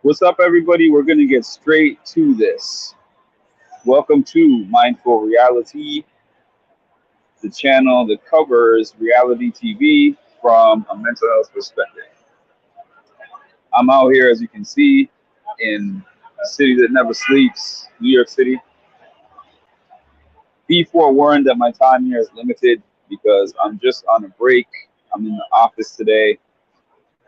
What's up, everybody? We're going to get straight to this. Welcome to Mindful Reality, the channel that covers reality TV from a mental health perspective. I'm out here, as you can see, in a city that never sleeps, New York City. Be forewarned that my time here is limited because I'm just on a break. I'm in the office today.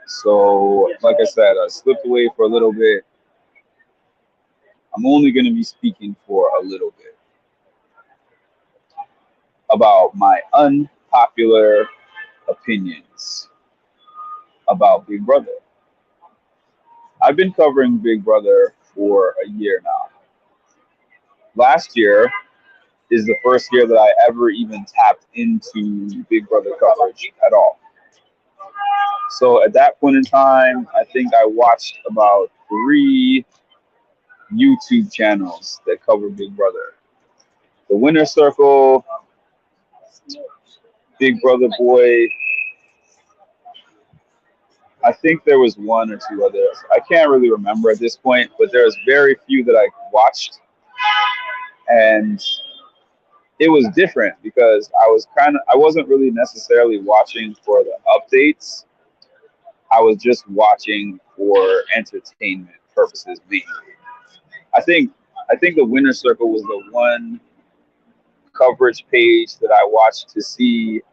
So, like I said, I slipped away for a little bit. I'm only going to be speaking for a little bit about my unpopular opinions about Big Brother. I've been covering Big Brother for a year now. Last year is the first year that I ever even tapped into Big Brother coverage at all. So at that point in time, I think I watched about three YouTube channels that cover Big Brother. The Winner Circle, Big Brother Boy. I think there was one or two others. I can't really remember at this point, but there's very few that I watched, and it was different because I wasn't really necessarily watching for the updates. I was just watching for entertainment purposes mainly. I think I think the Winner Circle was the one coverage page that I watched to see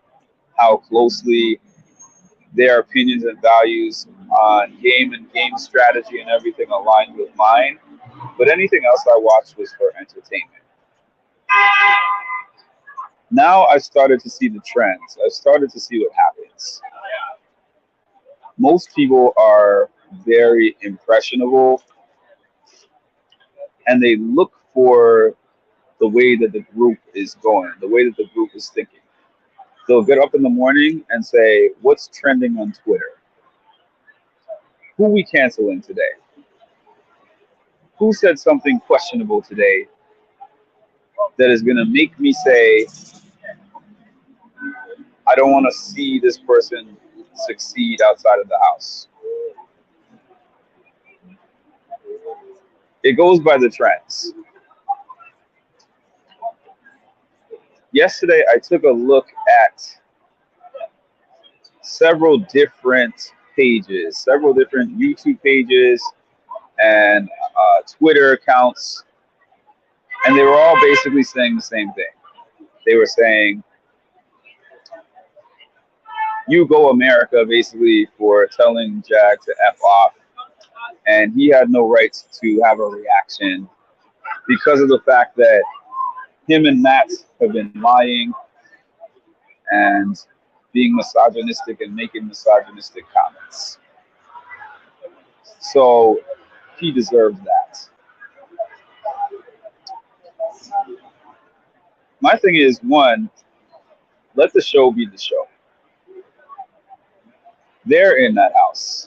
how closely their opinions and values on game and game strategy and everything aligned with mine. But anything else I watched was for entertainment. Now I've started to see the trends. I've started to see what happens. Most people are very impressionable and they look for the way that the group is going, the way that the group is thinking. They'll get up in the morning and say, what's trending on Twitter? Who we canceling today? Who said something questionable today that is going to make me say, I don't want to see this person succeed outside of the house? It goes by the trends. Yesterday, I took a look at several different YouTube pages and Twitter accounts, and they were all basically saying the same thing. They were saying, you go America, basically, for telling Jag to F off, and he had no rights to have a reaction because of the fact that him and Matt have been lying and being misogynistic and making misogynistic comments. So he deserves that. My thing is, one, let the show be the show. They're in that house.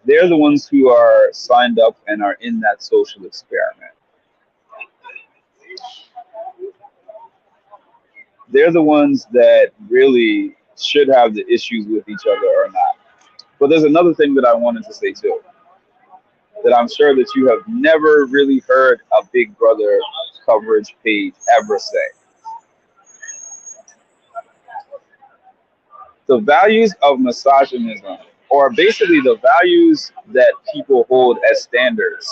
They're the ones who are signed up and are in that social experiment. They're the ones that really should have the issues with each other or not. But there's another thing that I wanted to say too, that I'm sure that you have never really heard a Big Brother coverage page ever say. The values of misogynism, or basically the values that people hold as standards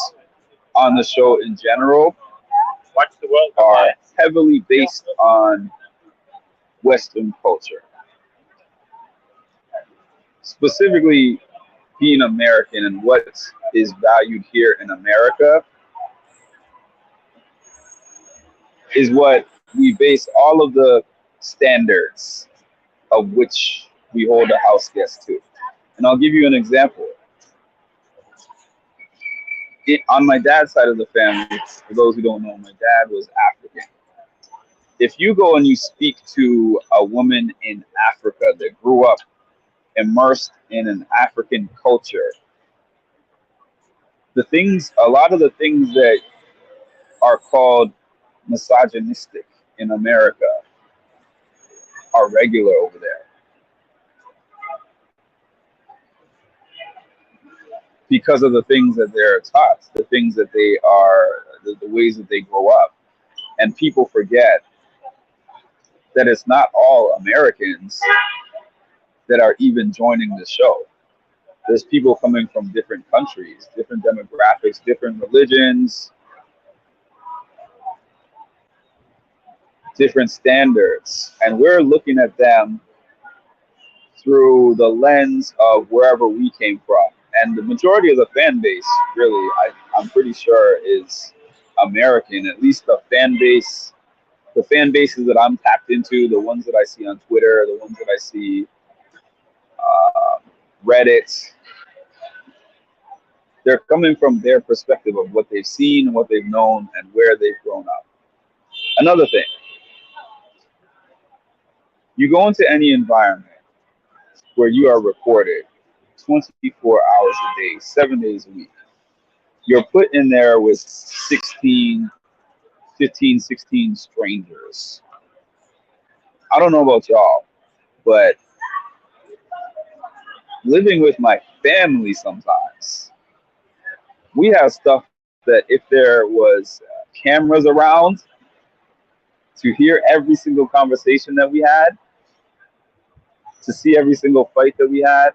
on the show in general, are heavily based on Western culture. Specifically, being American and what is valued here in America is what we base all of the standards of which we hold a house guest to. And I'll give you an example. On my dad's side of the family, for those who don't know, my dad was African. If you go and you speak to a woman in Africa that grew up immersed in an African culture, a lot of the things that are called misogynistic in America are regular over there. because of the things that they're taught, the things that they are, the ways that they grow up. And people forget that it's not all Americans that are even joining the show. There's people coming from different countries, different demographics, different religions, different standards. And we're looking at them through the lens of wherever we came from. And the majority of the fan base, really, I'm pretty sure, is American. At least the fan bases that I'm tapped into, the ones that I see on Twitter, the ones that I see uh, Reddit, they're coming from their perspective of what they've seen, what they've known, and where they've grown up. Another thing, you go into any environment where you are recorded 24 hours a day, 7 days a week. You're put in there with 16, 15, 16 strangers. I don't know about y'all, but living with my family sometimes, we have stuff that if there was cameras around to hear every single conversation that we had, to see every single fight that we had,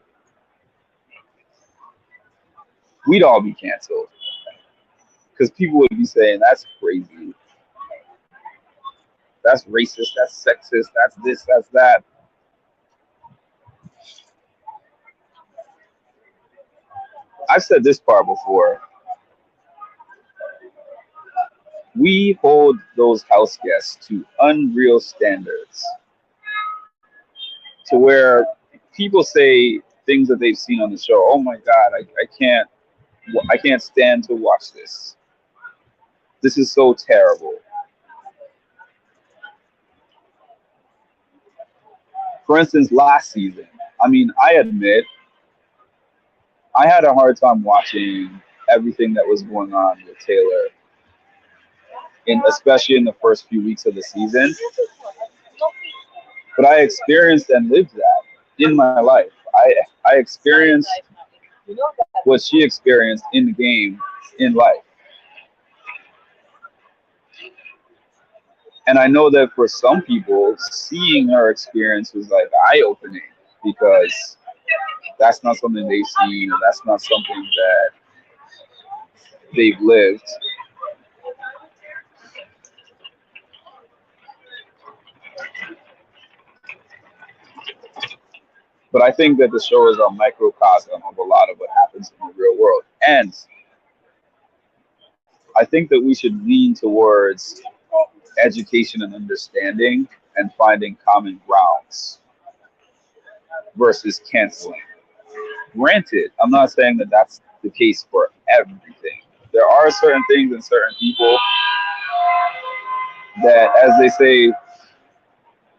we'd all be canceled. Because people would be saying, that's crazy, that's racist, that's sexist, that's this, that's that. I've said this part before. We hold those house guests to unreal standards, to where people say things that they've seen on the show. Oh my God, I can't stand to watch this. This is so terrible. For instance, last season, I mean, I admit I had a hard time watching everything that was going on with Taylor, especially in the first few weeks of the season. But I experienced and lived that in my life. I experienced what she experienced in the game in life. And I know that for some people, seeing her experience was like eye opening because that's not something they've seen, or that's not something that they've lived. But I think that the show is a microcosm of a lot of what happens in the real world. And I think that we should lean towards education and understanding and finding common grounds versus canceling. Granted, I'm not saying that that's the case for everything. There are certain things and certain people that, as they say,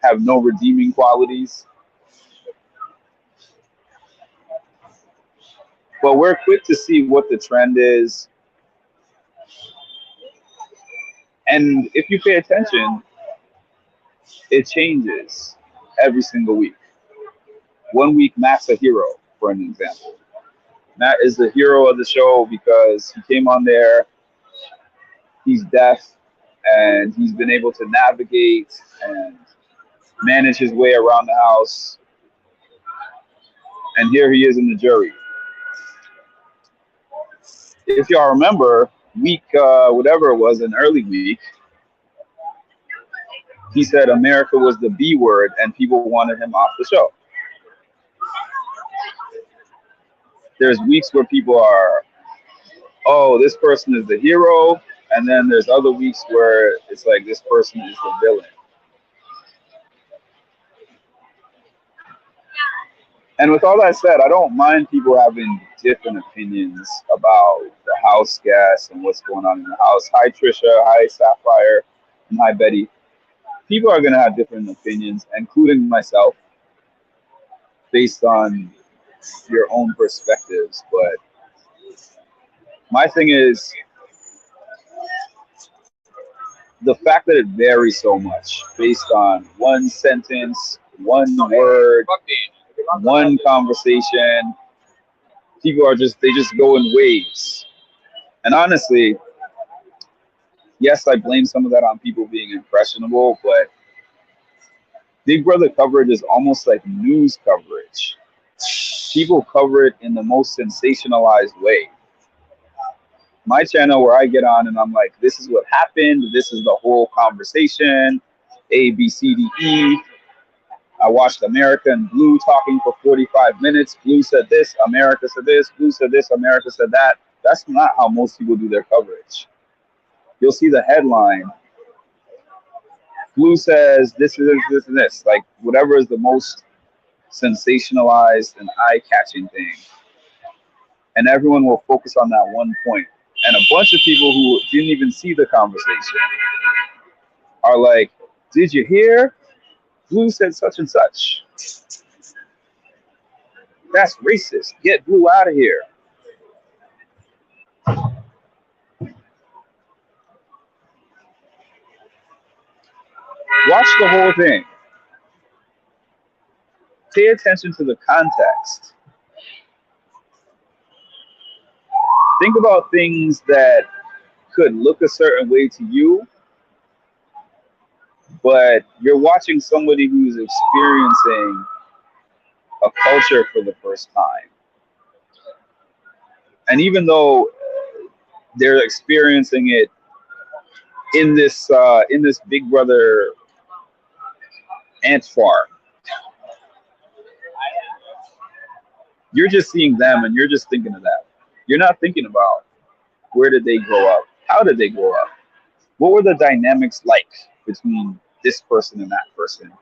have no redeeming qualities. But we're quick to see what the trend is. And if you pay attention, it changes every single week. One week, Matt's a hero, for an example. Matt is the hero of the show because he came on there, he's deaf, and he's been able to navigate and manage his way around the house. And here he is in the jury. If y'all remember, week, whatever it was, an early week, he said America was the B word and people wanted him off the show. There's weeks where people are, oh, this person is the hero, and then there's other weeks where it's like this person is the villain. And with all that said, I don't mind people having different opinions about the house guests and what's going on in the house. Hi, Trisha. Hi, Sapphire. And hi, Betty. People are going to have different opinions, including myself, based on your own perspectives. But my thing is the fact that it varies so much based on one sentence, one word, one conversation. People are just, they just go in waves. And honestly, yes, I blame some of that on people being impressionable, but Big Brother coverage is almost like news coverage. People cover it in the most sensationalized way. My channel, where I get on and I'm like, this is what happened, this is the whole conversation, A, B, C, D, E. I watched America and Blue talking for 45 minutes. Blue said this, America said this, Blue said this, America said that. That's not how most people do their coverage. You'll see the headline, Blue says this is this and this, like whatever is the most sensationalized and eye-catching thing. And everyone will focus on that one point. And a bunch of people who didn't even see the conversation are like, did you hear? Blue said such and such. That's racist. Get Blue out of here. Watch the whole thing. Pay attention to the context. Think about things that could look a certain way to you, but you're watching somebody who's experiencing a culture for the first time. And even though they're experiencing it in this Big Brother ant farm, you're just seeing them and you're just thinking of that. You're not thinking about where did they grow up? How did they grow up? What were the dynamics like between this person and that person?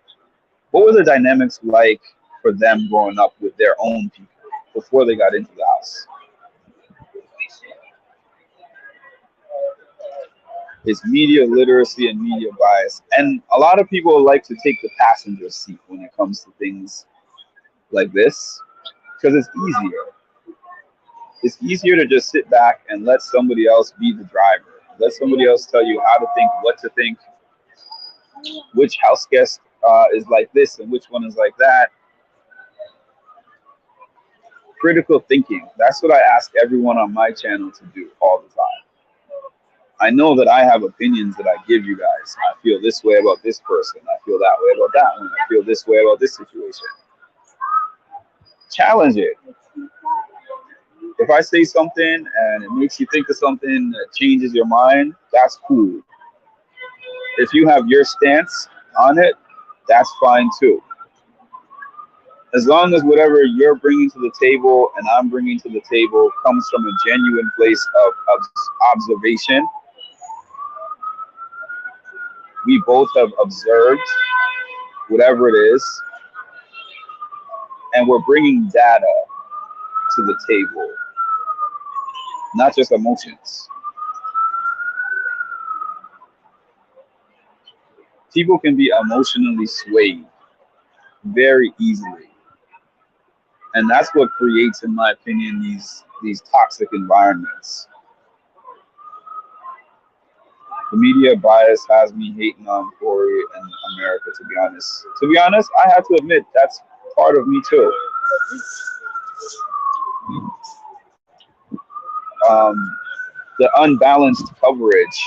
What were the dynamics like for them growing up with their own people before they got into the house? It's media literacy and media bias. And a lot of people like to take the passenger seat when it comes to things like this because it's easier. It's easier to just sit back and let somebody else be the driver. Let somebody else tell you how to think, what to think, which house guest is like this and which one is like that. Critical thinking. That's what I ask everyone on my channel to do all the time. I know that I have opinions that I give you guys. I feel this way about this person. I feel that way about that one. I feel this way about this situation. Challenge it. If I say something and it makes you think of something that changes your mind, that's cool. If you have your stance on it, that's fine too. As long as whatever you're bringing to the table and I'm bringing to the table comes from a genuine place of observation, we both have observed whatever it is, and we're bringing data to the table, not just emotions. People can be emotionally swayed very easily. And that's what creates, in my opinion, these toxic environments. The media bias has me hating on Corey and America, to be honest. To be honest, I have to admit that's part of me too. The unbalanced coverage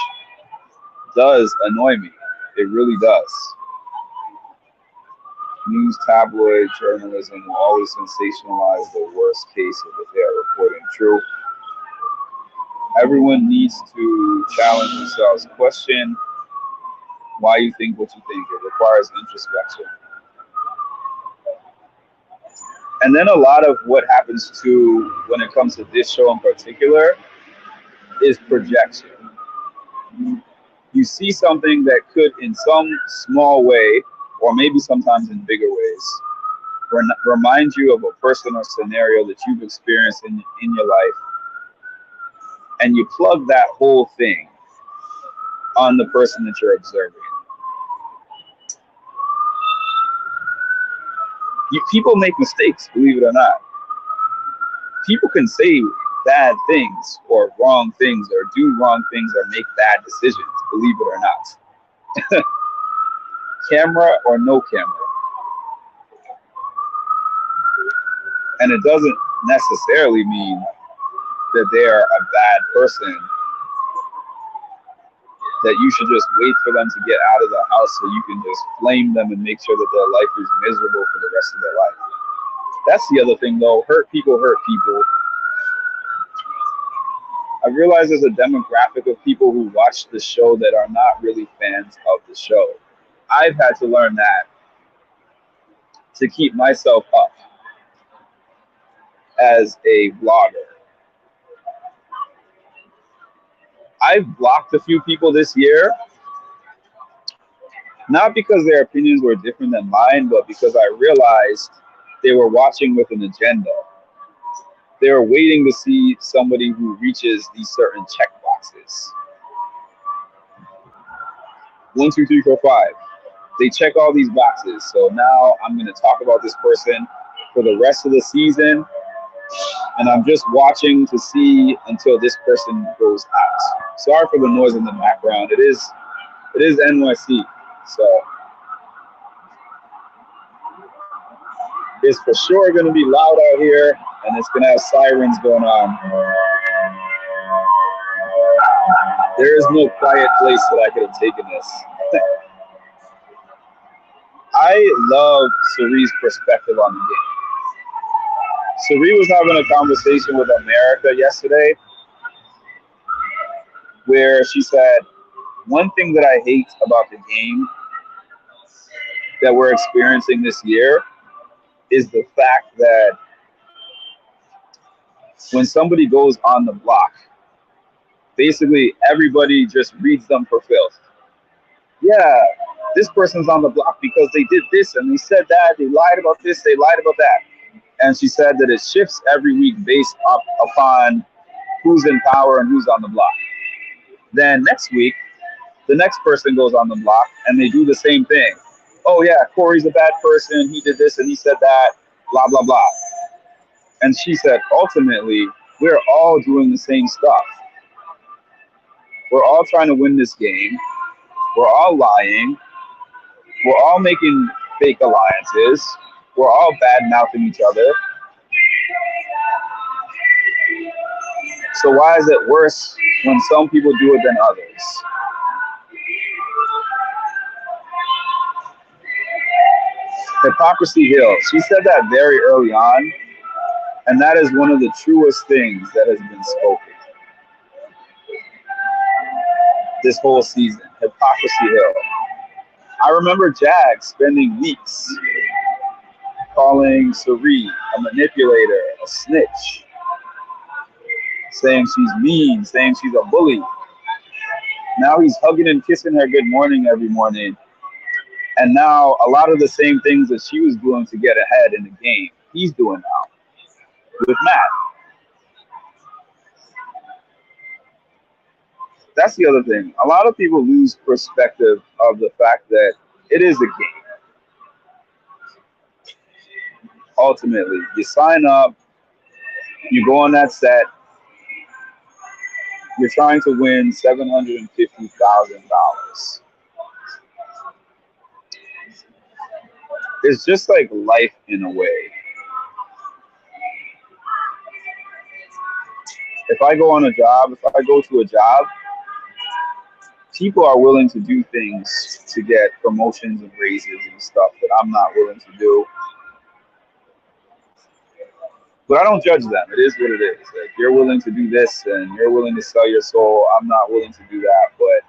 does annoy me. It really does. News tabloid journalism will always sensationalize the worst case of what they are reporting true. Everyone needs to challenge themselves. Question why you think what you think. It requires introspection. And then a lot of what happens to when it comes to this show in particular is projection. You see something that could, in some small way, or maybe sometimes in bigger ways, remind you of a person or scenario that you've experienced in your life, and you plug that whole thing on the person that you're observing. People make mistakes, believe it or not. People can say bad things or wrong things or do wrong things or make bad decisions, believe it or not. Camera or no camera. And it doesn't necessarily mean that they're a bad person, that you should just wait for them to get out of the house so you can just flame them and make sure that their life is miserable for the rest of their life. That's the other thing, though. Hurt people hurt people. I realize there's a demographic of people who watch the show that are not really fans of the show. I've had to learn that to keep myself up as a vlogger. I've blocked a few people this year, not because their opinions were different than mine, but because I realized they were watching with an agenda. They were waiting to see somebody who reaches these certain check boxes. 1, 2, 3, 4, 5. They check all these boxes. So now I'm going to talk about this person for the rest of the season, and I'm just watching to see until this person goes out. Sorry for the noise in the background. It is NYC, so it's for sure going to be loud out here, and it's going to have sirens going on. There is no quiet place that I could have taken this. I love Cerie's perspective on the game. Cerie was having a conversation with America yesterday where she said, one thing that I hate about the game that we're experiencing this year is the fact that when somebody goes on the block, basically everybody just reads them for filth. Yeah, this person's on the block because they did this and they said that, they lied about this, they lied about that. And she said that it shifts every week based upon who's in power and who's on the block. Then next week, the next person goes on the block and they do the same thing. Oh yeah, Corey's a bad person, he did this and he said that, blah, blah, blah. And she said, ultimately, we're all doing the same stuff. We're all trying to win this game. We're all lying. We're all making fake alliances. We're all bad-mouthing each other. So why is it worse when some people do it than others? Hypocrisy Hill. She said that very early on, and that is one of the truest things that has been spoken this whole season. Hypocrisy Hill. I remember Jag spending weeks calling Cerie a manipulator, a snitch, saying she's mean, saying she's a bully. Now he's hugging and kissing her good morning every morning. And now a lot of the same things that she was doing to get ahead in the game, he's doing now with Matt. That's the other thing. A lot of people lose perspective of the fact that it is a game. Ultimately, you sign up, you go on that set, you're trying to win $750,000. It's just like life in a way. If I go on a job, if I go to a job, people are willing to do things to get promotions and raises and stuff that I'm not willing to do. But I don't judge them. It is what it is. Like, you're willing to do this and you're willing to sell your soul. I'm not willing to do that. But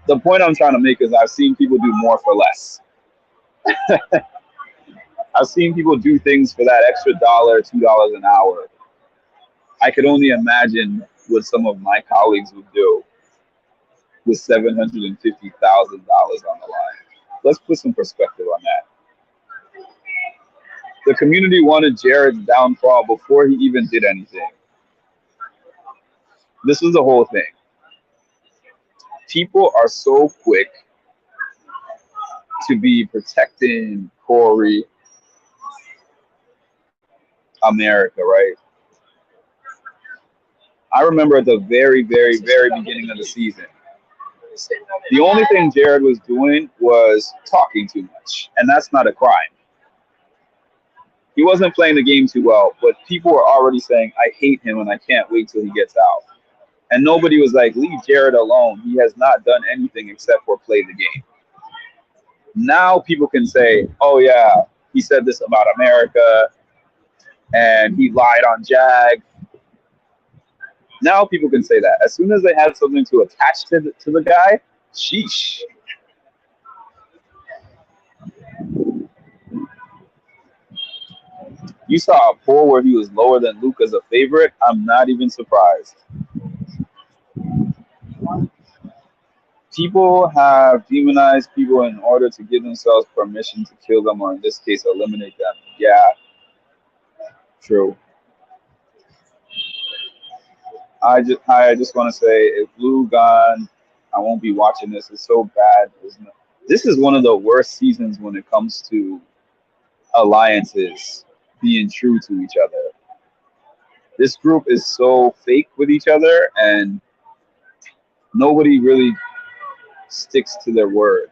the point I'm trying to make is I've seen people do more for less. I've seen people do things for that extra $1, $2 an hour. I could only imagine what some of my colleagues would do with $750,000 on the line. Let's put some perspective on that. The community wanted Jared's downfall before he even did anything. This was the whole thing. People are so quick to be protecting Corey, America, right? I remember at the very, very, very beginning of the season, the only thing Jared was doing was talking too much, and that's not a crime. He wasn't playing the game too well, but people were already saying, I hate him and I can't wait till he gets out. And nobody was like, leave Jared alone. He has not done anything except for play the game. Now people can say, oh, yeah, he said this about America and he lied on Jag. Now people can say that. As soon as they had something to attach to the guy, sheesh. You saw a poll where he was lower than Luke as a favorite. I'm not even surprised. People have demonized people in order to give themselves permission to kill them, or in this case, eliminate them. Yeah, true. I just want to say, if Blue gone, I won't be watching this. It's so bad. This is one of the worst seasons when it comes to alliances being true to each other. This group is so fake with each other, and nobody really sticks to their word.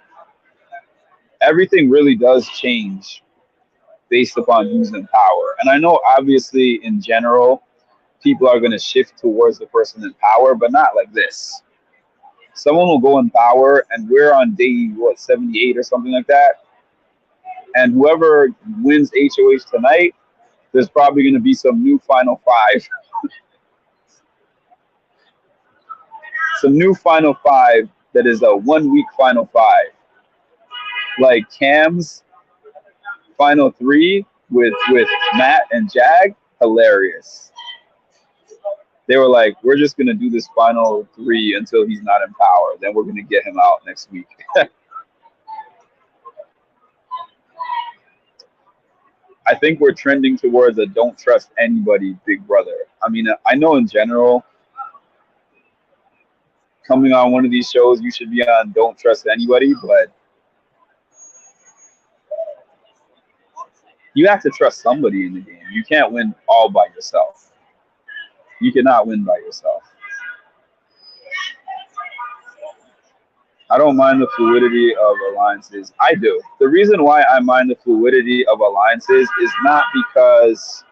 Everything really does change based upon who's in power. And I know, obviously, in general, people are going to shift towards the person in power, but not like this. Someone will go in power, and we're on day, 78 or something like that. And whoever wins HOH tonight, there's probably going to be some new Final Five. Some new Final Five that is a 1 week Final Five. Like Cam's Final Three with Matt and Jag, hilarious. They were like, we're just going to do this Final Three until he's not in power. Then we're going to get him out next week. I think we're trending towards a don't trust anybody big brother. I mean, I know in general, coming on one of these shows, you should be on don't trust anybody, but you have to trust somebody in the game. You can't win all by yourself. You cannot win by yourself. I don't mind the fluidity of alliances. I do. The reason why I mind the fluidity of alliances is not because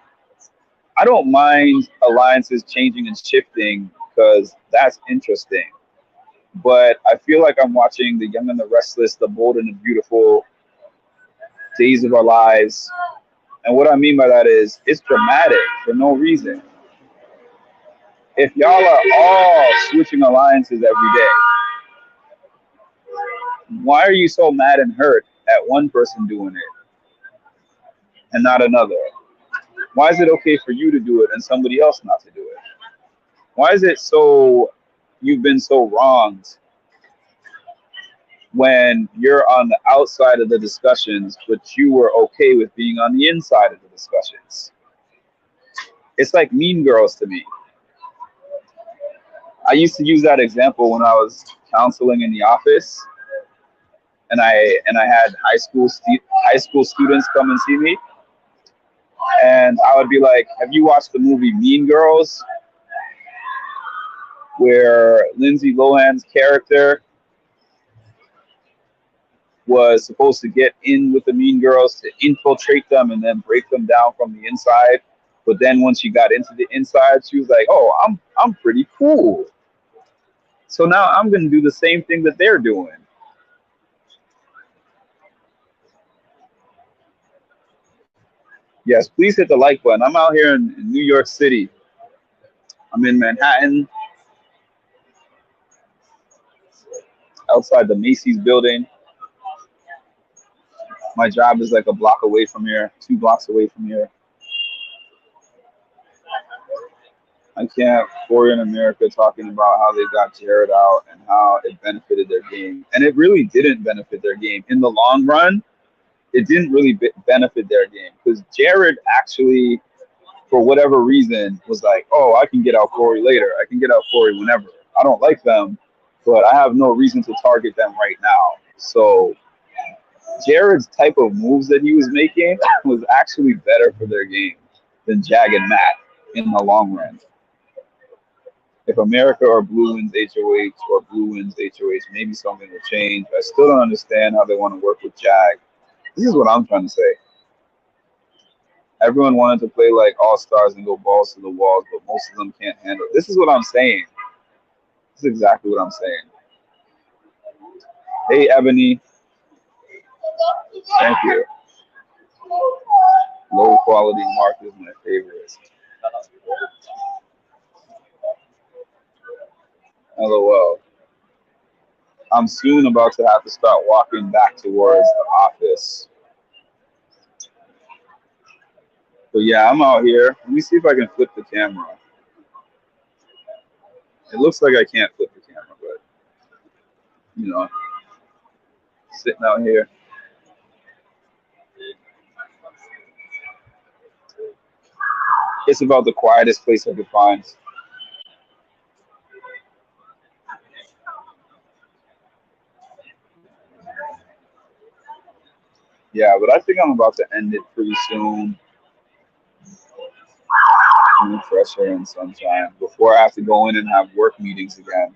I don't mind alliances changing and shifting, because that's interesting. But I feel like I'm watching The Young and the Restless, The Bold and the Beautiful, Days of Our Lives. And what I mean by that is it's dramatic for no reason. If y'all are all switching alliances every day, why are you so mad and hurt at one person doing it and not another? Why is it okay for you to do it and somebody else not to do it? Why is it so you've been so wronged when you're on the outside of the discussions, but you were okay with being on the inside of the discussions? It's like Mean Girls to me. I used to use that example when I was counseling in the office, and I had high school students come and see me, and I would be like, "Have you watched the movie Mean Girls, where Lindsay Lohan's character was supposed to get in with the Mean Girls to infiltrate them and then break them down from the inside? But then once she got into the inside, she was like, oh, I'm pretty cool. So now I'm going to do the same thing that they're doing." Yes, please hit the like button. I'm out here in New York City. I'm in Manhattan, outside the Macy's building. My job is like a block away from here, 2 blocks away from here. I can't Korean America talking about how they got Jared out and how it benefited their game. And it really didn't benefit their game. In the long run, it didn't really benefit their game, because Jared actually, for whatever reason, was like, oh, I can get out Corey later. I can get out Corey whenever. I don't like them, but I have no reason to target them right now. So Jared's type of moves that he was making was actually better for their game than Jag and Matt in the long run. If America or Blue wins HOH or Blue wins HOH, maybe something will change. I still don't understand how they want to work with Jag. This is what I'm trying to say. Everyone wanted to play like all stars and go balls to the walls, but most of them can't handle it. This is what I'm saying. This is exactly what I'm saying. Hey, Ebony. Thank you. Low quality mark is my favorite. LOL. I'm soon about to have to start walking back towards the office. But yeah, I'm out here. Let me see if I can flip the camera. It looks like I can't flip the camera, but you know, sitting out here. It's about the quietest place I could find. Yeah, but I think I'm about to end it pretty soon. In fresh air and sunshine before I have to go in and have work meetings again.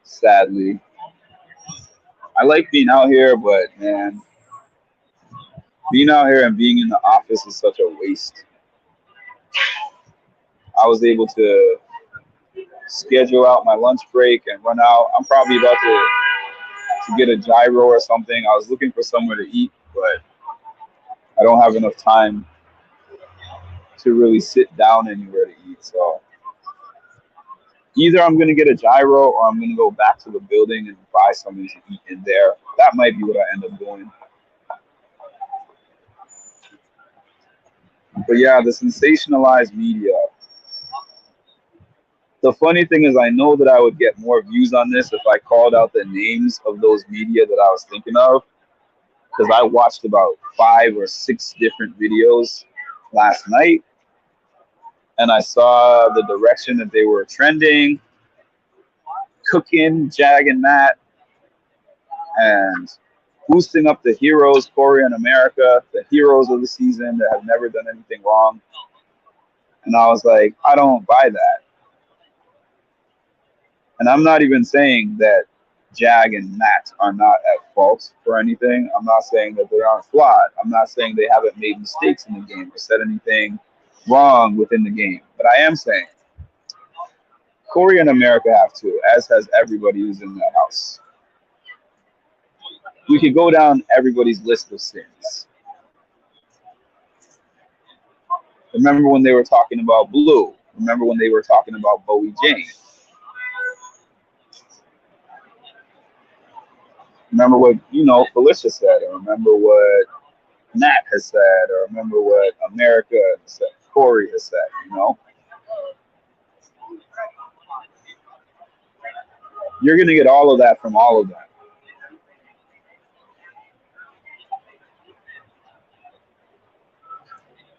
Sadly, I like being out here, but man, being out here and being in the office is such a waste. I was able to schedule out my lunch break and run out. I'm probably about to get a gyro or something. I was looking for somewhere to eat, but I don't have enough time to really sit down anywhere to eat. So either I'm going to get a gyro or I'm going to go back to the building and buy something to eat in there. That might be what I end up doing. But yeah, the sensationalized media. The funny thing is, I know that I would get more views on this if I called out the names of those media that I was thinking of, because I watched about 5 or 6 different videos last night, and I saw the direction that they were trending, cooking, Jag and Matt, and boosting up the heroes, Corey and America, the heroes of the season that have never done anything wrong. And I was like, I don't buy that. And I'm not even saying that Jag and Matt are not at fault for anything. I'm not saying that they aren't flawed. I'm not saying they haven't made mistakes in the game or said anything wrong within the game. But I am saying Corey and America have to, as has everybody who's in that house. We could go down everybody's list of sins. Remember when they were talking about Blue? Remember when they were talking about Bowie Jane? Remember what, Felicia said, or remember what Nat has said, or remember what America has said, Corey has said. You're going to get all of that from all of them.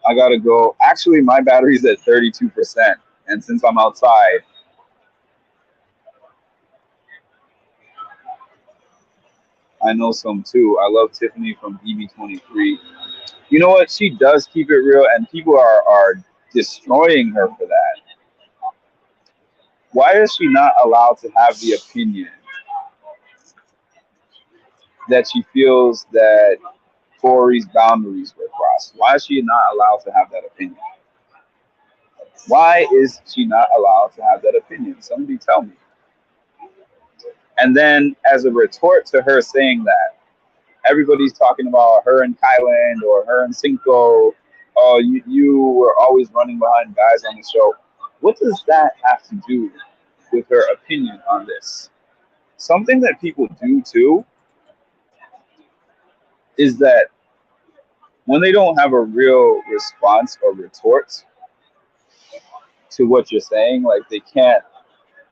I got to go. Actually, my battery's at 32%. And since I'm outside, I know some too. I love Tiffany from BB23. You know what? She does keep it real, and people are destroying her for that. Why is she not allowed to have the opinion that she feels that Corey's boundaries were crossed? Why is she not allowed to have that opinion? Why is she not allowed to have that opinion? Somebody tell me. And then, as a retort to her saying that, everybody's talking about her and Kylan or her and Cinco. Oh, you were always running behind guys on the show. What does that have to do with her opinion on this? Something that people do too is that when they don't have a real response or retort to what you're saying, like they can't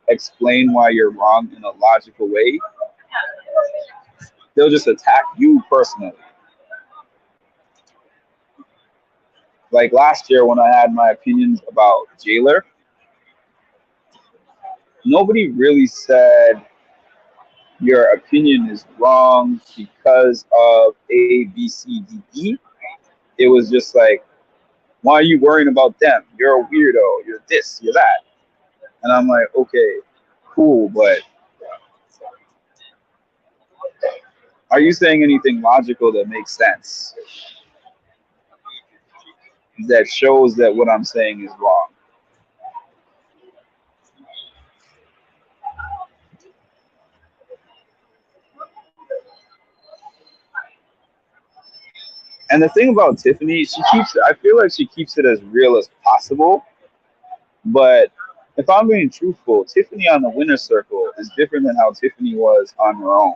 explain why you're wrong in a logical way, they'll just attack you personally. Like last year when I had my opinions about Jailer, nobody really said your opinion is wrong because of A, B, C, D, E. It was just like, why are you worrying about them? You're a weirdo. You're this, you're that. And I'm like, okay, cool, but are you saying anything logical that makes sense? that shows that what I'm saying is wrong. And the thing about Tiffany, I feel like she keeps it as real as possible. But if I'm being truthful, Tiffany on the winner circle is different than how Tiffany was on her own.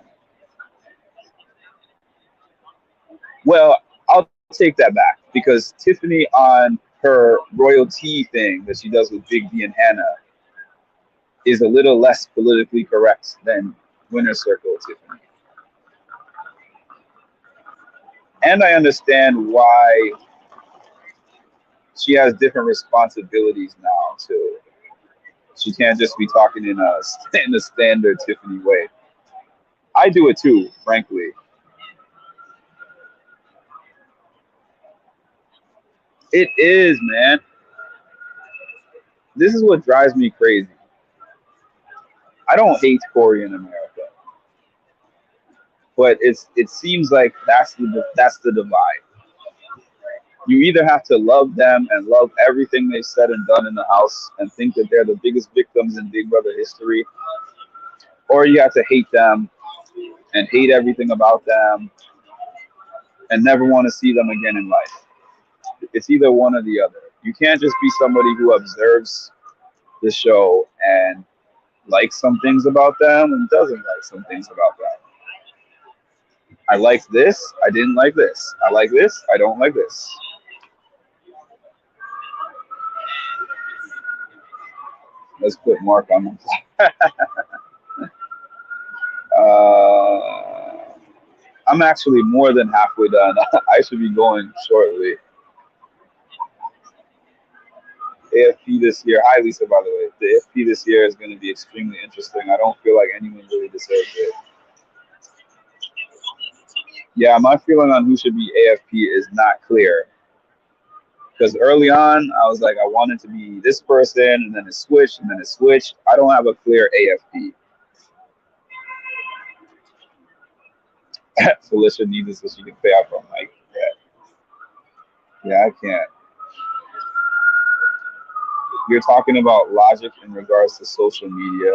Well, I'll take that back because Tiffany on her royalty thing that she does with Big D and Hannah is a little less politically correct than winner circle Tiffany. And I understand why she has different responsibilities now too. She can't just be talking in a in a standard Tiffany way. I do it too, frankly. It is, man. This is what drives me crazy. I don't hate Corey in America, but it seems like that's the divide. You either have to love them and love everything they said and done in the house and think that they're the biggest victims in Big Brother history, or you have to hate them and hate everything about them and never want to see them again in life. It's either one or the other. You can't just be somebody who observes the show and likes some things about them and doesn't like some things about them. I like this. I didn't like this. I like this. I don't like this. Let's put Mark on the I'm actually more than halfway done. I should be going shortly. AFP this year. Hi, Lisa, by the way. The AFP this year is going to be extremely interesting. I don't feel like anyone really deserves it. Yeah, my feeling on who should be AFP is not clear. Because early on, I was like, I wanted to be this person, and then it switched, and then it switched. I don't have a clear AFP. Felicia needs it so she can pay off her mic. Yeah, I can't. You're talking about logic in regards to social media.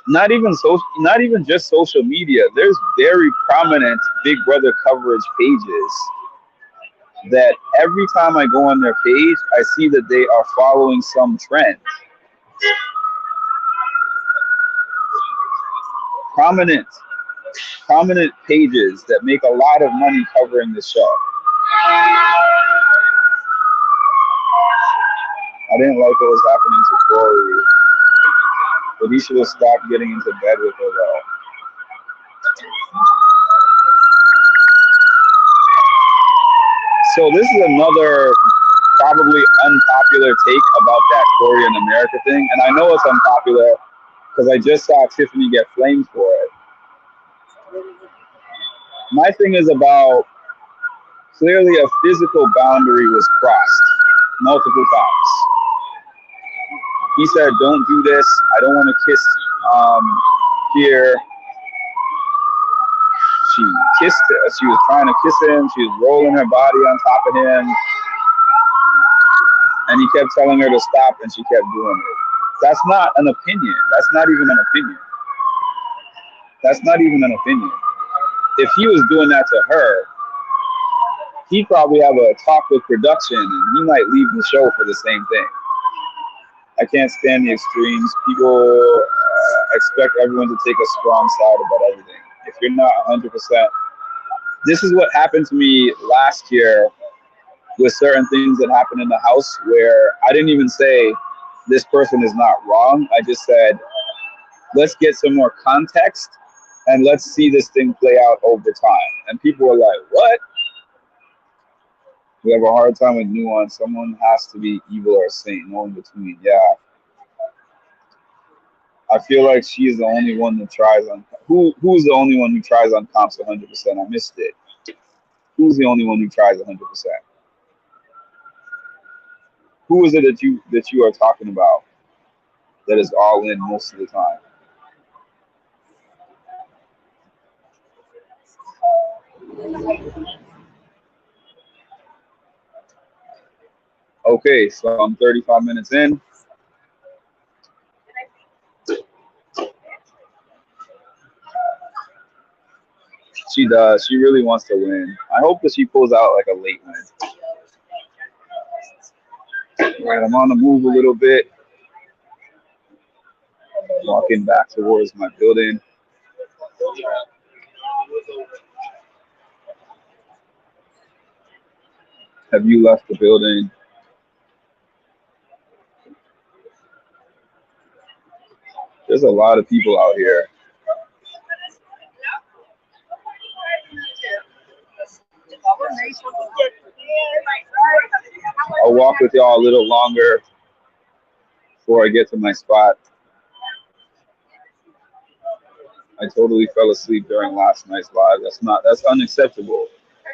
Not even just social media. There's very prominent Big Brother coverage pages that every time I go on their page, I see that they are following some trend. Prominent, prominent pages that make a lot of money covering the show. I didn't like what was happening to Corey, but he should have stopped getting into bed with her though. So this is another probably unpopular take about that Corey in America thing, and I know it's unpopular because I just saw Tiffany get flamed for it. My thing is about clearly a physical boundary was crossed multiple times. He said, "Don't do this. I don't want to kiss here." She kissed. She was trying to kiss him. She was rolling her body on top of him, and he kept telling her to stop, and she kept doing it. That's not an opinion. That's not even an opinion. That's not even an opinion. If he was doing that to her, he'd probably have a talk with production, and he might leave the show for the same thing. I can't stand the extremes. People expect everyone to take a strong side about everything. If you're not 100%, this is what happened to me last year with certain things that happened in the house where I didn't even say this person is not wrong. I just said, let's get some more context and let's see this thing play out over time. And people were like, what? We have a hard time with nuance. Someone has to be evil or a saint, no in between. Yeah. I feel like she's the only one that tries on who's the only one who tries on comps 100%. I missed it. Who's the only one who tries 100%? Who is it that you are talking about that is all in most of the time? Okay, so I'm 35 minutes in. She does. She really wants to win. I hope that she pulls out like a late win. All right, I'm on the move a little bit. Walking back towards my building. Have you left the building? There's a lot of people out here. I'll walk with y'all a little longer before I get to my spot. I totally fell asleep during last night's live. That's unacceptable.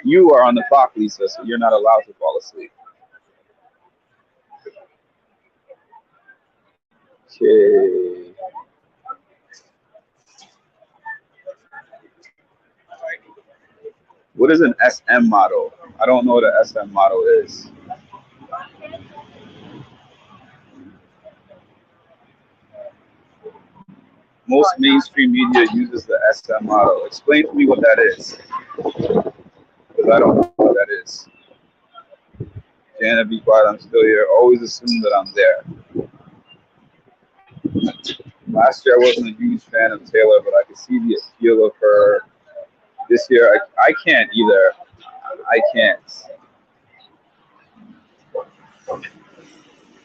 You are on the clock, Lisa, so you're not allowed to fall asleep. Okay. What is an SM model? I don't know what an SM model is. Most mainstream media uses the SM model. Explain to me what that is, because I don't know what that is. Janet, be quiet, I'm still here. Always assume that I'm there. Last year I wasn't a huge fan of Taylor, but I could see the appeal of her. This year I can't either. I can't.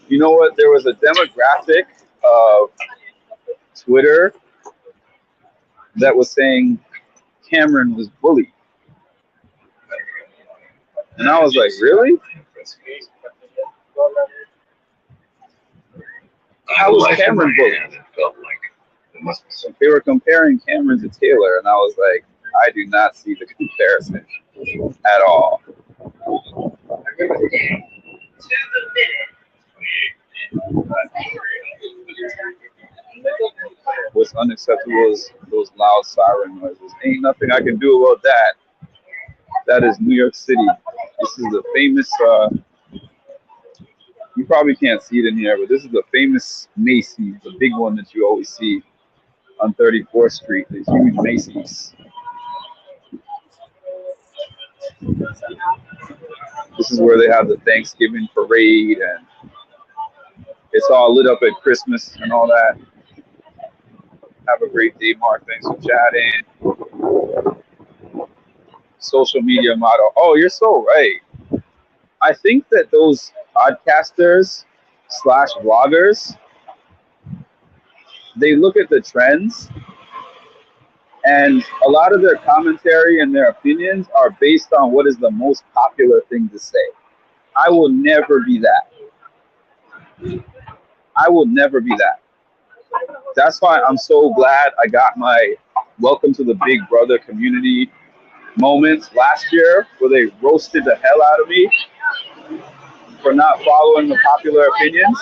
You know what? There was a demographic of Twitter that was saying Cameron was bullied. And I was like, really? How was Cameron bullied? They were comparing Cameron to Taylor, and I was like, I do not see the comparison at all. What's unacceptable is those loud siren noises. Ain't nothing I can do about that. That is New York City. This is the famous, you probably can't see it in here, but this is the famous Macy's, the big one that you always see on 34th Street, the huge Macy's. This is where they have the Thanksgiving parade, and it's all lit up at Christmas and all that. Have a great day, Mark. Thanks for chatting. Social media model. Oh, you're so right. I think that those podcasters / vloggers, they look at the trends, and a lot of their commentary and their opinions are based on what is the most popular thing to say. I will never be that. I will never be that. That's why I'm so glad I got my welcome to the Big Brother community moments last year, where they roasted the hell out of me for not following the popular opinions.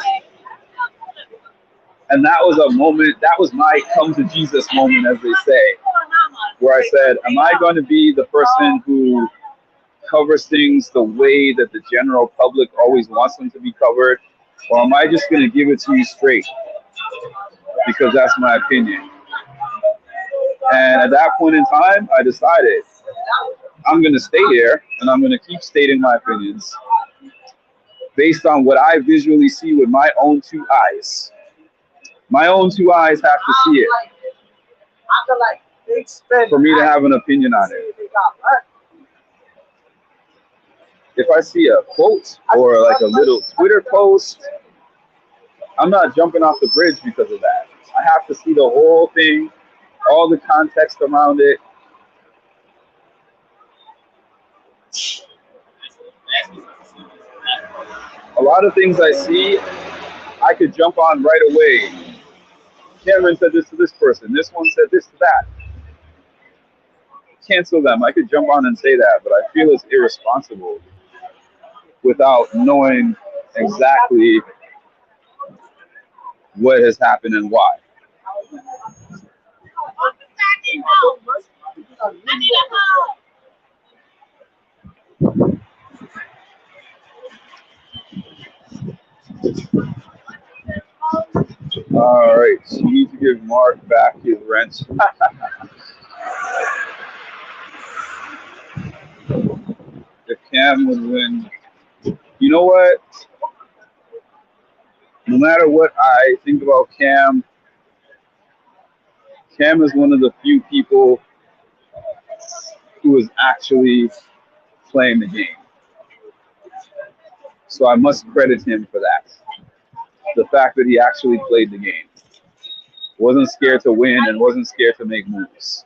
And that was a moment, that was my come to Jesus moment, as they say, where I said, am I going to be the person who covers things the way that the general public always wants them to be covered? Or am I just going to give it to you straight? Because that's my opinion. And at that point in time, I decided I'm going to stay here and I'm going to keep stating my opinions based on what I visually see with my own two eyes. My own two eyes have to see it for me to have an opinion on it. If I see a quote or like a little Twitter post, I'm not jumping off the bridge because of that. I have to see the whole thing, all the context around it. A lot of things I see, I could jump on right away. Cameron said this to this person. This one said this to that. Cancel them. I could jump on and say that, but I feel it's irresponsible without knowing exactly what has happened and why. All right, so you need to give Mark back his rent. If Cam would win, you know what? No matter what I think about Cam, Cam is one of the few people who is actually playing the game. So I must credit him for that. The fact that he actually played the game. Wasn't scared to win and wasn't scared to make moves.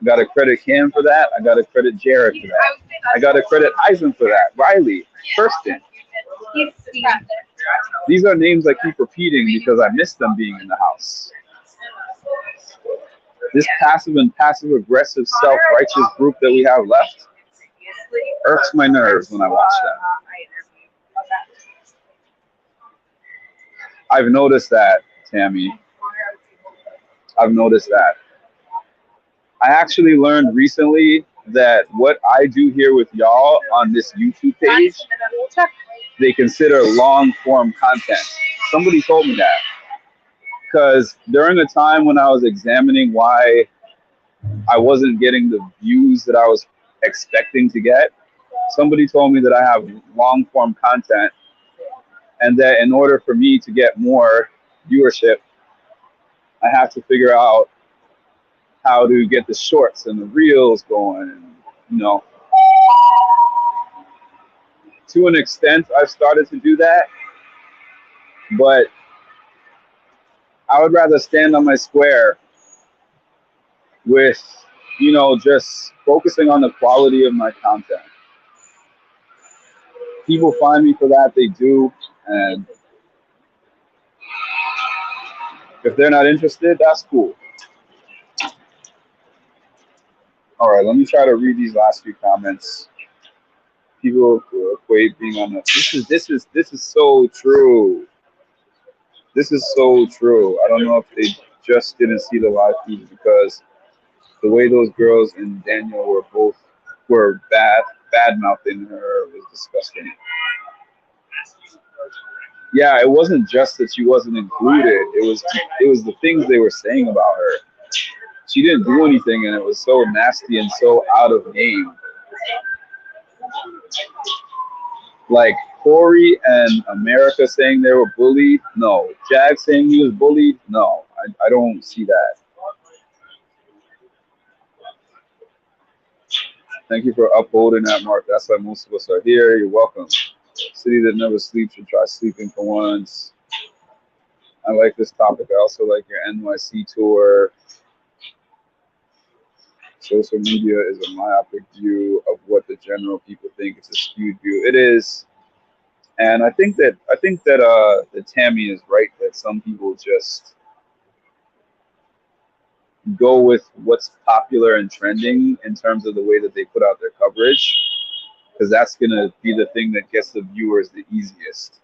I gotta credit Cam for that. I gotta credit Jared for that. I gotta credit Eisen for that. Riley, Kirsten. These are names I keep repeating because I miss them being in the house. This passive and passive aggressive self-righteous group that we have left irks my nerves when I watch them. I've noticed that, Tammy. I've noticed that. I actually learned recently that what I do here with y'all on this YouTube page, they consider long form content. Somebody told me that. Because during a time when I was examining why I wasn't getting the views that I was expecting to get, somebody told me that I have long form content and that in order for me to get more viewership, I have to figure out how to get the shorts and the reels going. And, you know, to an extent, I've started to do that, but I would rather stand on my square with, you know, just focusing on the quality of my content. People find me for that, they do, and if they're not interested, that's cool. All right, let me try to read these last few comments. People equate being on the this is so true. This is so true. I don't know if they just didn't see the live feed because the way those girls and Daniel were bad mouthing her was disgusting. Yeah, it wasn't just that she wasn't included. It was the things they were saying about her. She didn't do anything, and it was so nasty and so out of game. Like Corey and America saying they were bullied. No. Jag saying he was bullied. No, I don't see that. Thank you for upholding that, Mark. That's why most of us are here. You're welcome. City that never sleeps should try sleeping for once. I like this topic. I also like your NYC tour. Social media is a myopic view of what the general people think. It's a skewed view. It is, and I think that that Tammy is right that some people just go with what's popular and trending in terms of the way that they put out their coverage, because that's gonna be the thing that gets the viewers the easiest.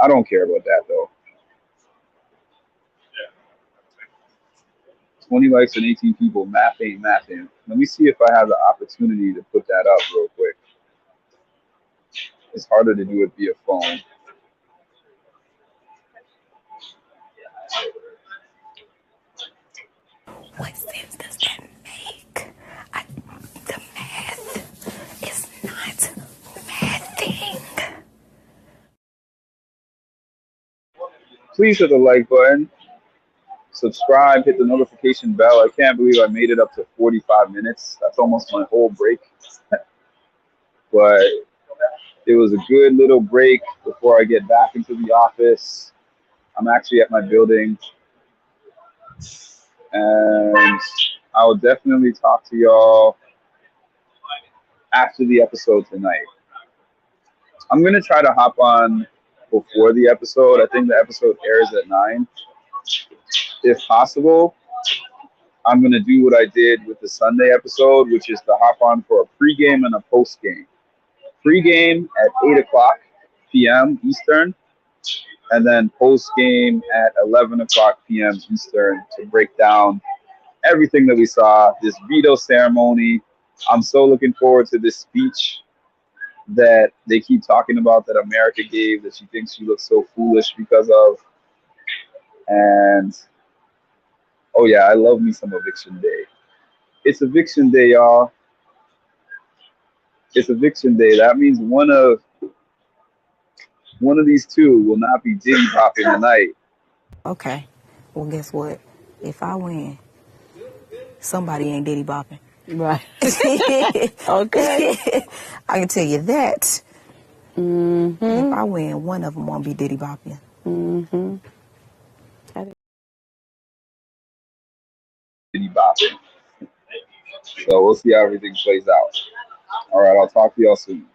I don't care about that though. 20 likes and 18 people. Math ain't mathing. Let me see if I have the opportunity to put that up real quick. It's harder to do it via phone. What sense does that make? The math is not mathing. Please hit the like button. Subscribe, hit the notification bell. I can't believe I made it up to 45 minutes. That's almost my whole break. But it was a good little break before I get back into the office. I'm actually at my building. And I'll definitely talk to y'all after the episode tonight. I'm going to try to hop on before the episode. I think the episode airs at 9. If possible, I'm going to do what I did with the Sunday episode, which is to hop on for a pregame and a postgame. Pregame at 8 o'clock p.m. Eastern, and then postgame at 11 o'clock p.m. Eastern to break down everything that we saw, this veto ceremony. I'm so looking forward to this speech that they keep talking about that America gave that she thinks she looks so foolish because of. And oh yeah, I love me some eviction day. It's eviction day, y'all. It's eviction day. That means one of these two will not be diddy popping tonight. Okay. Well, guess what? If I win, somebody ain't diddy bopping. Right. Okay. I can tell you that. If Mm-hmm. I win, one of them won't be diddy bopping. Mm-hmm. Diddy bopping. So we'll see how everything plays out. All right, I'll talk to y'all soon.